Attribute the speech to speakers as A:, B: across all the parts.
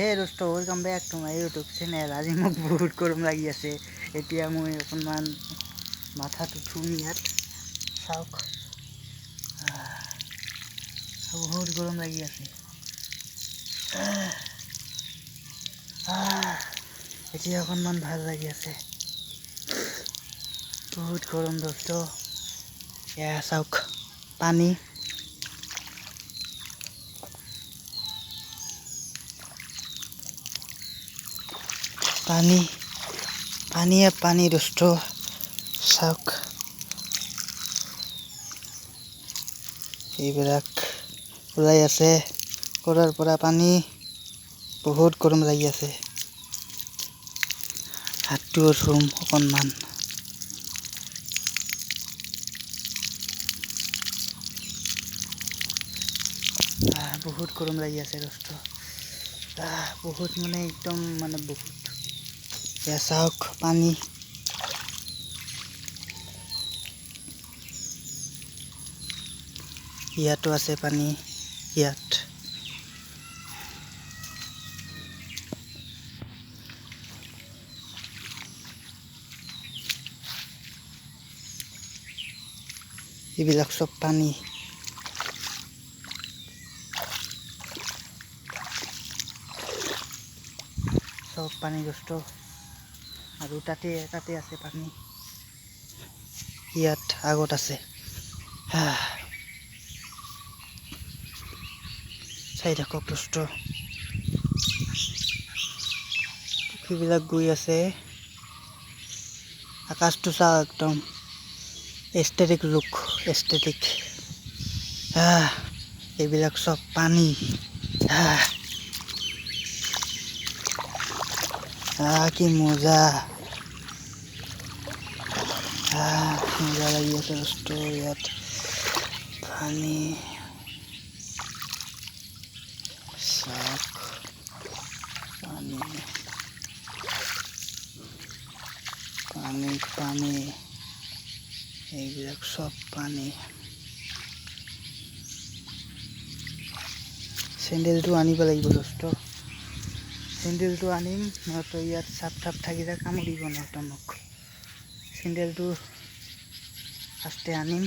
A: হে দোস্ত, welcome back to my YouTube channel. আজি মোক বহুত গৰম লাগি আছে। এতিয়া মই অকণমান মাথাটো ধুম ইয়াত। চাওক, বহুত গৰম লাগি আছে। এতিয়া অকণমান ভাল লাগি আছে। বহুত গৰম দোস্ত। এয়া চাওক, পানী পানী পানীয়ে পানী দোস্ত। চাওক, এইবিলাক ওলাই আছে কৰাৰ পৰা পানী। বহুত গৰম লাগি আছে। হাতটো ধুম অকণমান। বহুত গৰম লাগি আছে দোস্ত। বহুত মানে একদম বহুত। এয়া চাওক পানী। ইয়াতো আছে পানী, ইয়াত। এইবিলাক চব পানী। চব পানী দোস্ত। আৰু তাতে আছে পানী। ইয়াত আগত আছে। চাই থাকক দোস্ত। পক্ষীবিলাক গৈ আছে। আকাশটো চাওক, একদম এষ্টেটিক লুক, এষ্টেটিক। এইবিলাক চব পানী। কি মজা। মজা লাগি আছে দোস্ত। ইয়াত পানী চাওক, পানী পানী পানী, এইবিলাক চব পানী। চেণ্ডেলটো আনিব লাগিব দোস্ত। চেণ্ডেলটো আনিম, নহয়তো ইয়াত চাপ থাকিলে কামুৰিব নহয়তো মোক। চেণ্ডেলটো ফাৰ্ষ্টে আনিম,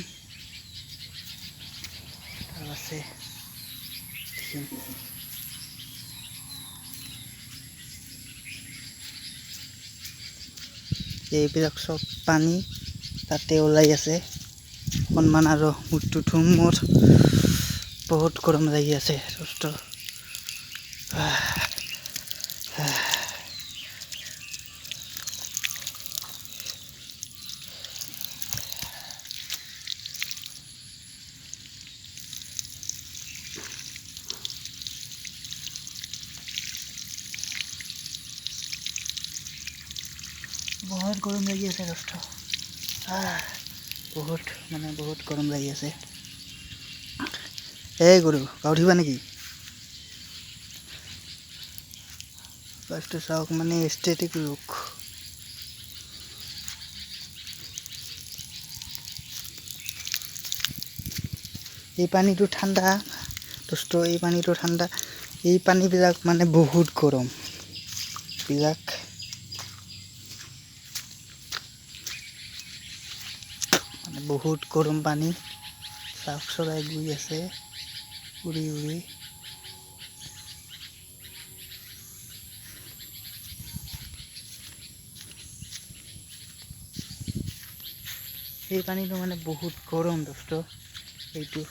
A: তাৰপাছে দেখিম। এইবিলাক চব পানী তাতে ওলাই আছে। অকণমান আৰু মূৰটো ধুম। মোৰ বহুত গৰম লাগি আছে দোস্ত। বহুত গৰম লাগি আছে দোস্ত। বহুত গৰম লাগি আছে। এই গৰু গা উঠিবা নেকি? ফাৰ্ষ্টটো চাওক, এষ্টেটিক লুক। এই পানীটো ঠাণ্ডা দোস্ত। এই পানীটো ঠাণ্ডা। এই পানীবিলাক বহুত গৰম। বিলাক বহুত গৰম পানী। চাওক, চৰাই গৈ আছে উৰি উৰি। এই পানীটো বহুত গৰম দোস্ত। এইটো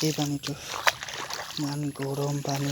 A: এই পানীটো ইমান গৰম পানী।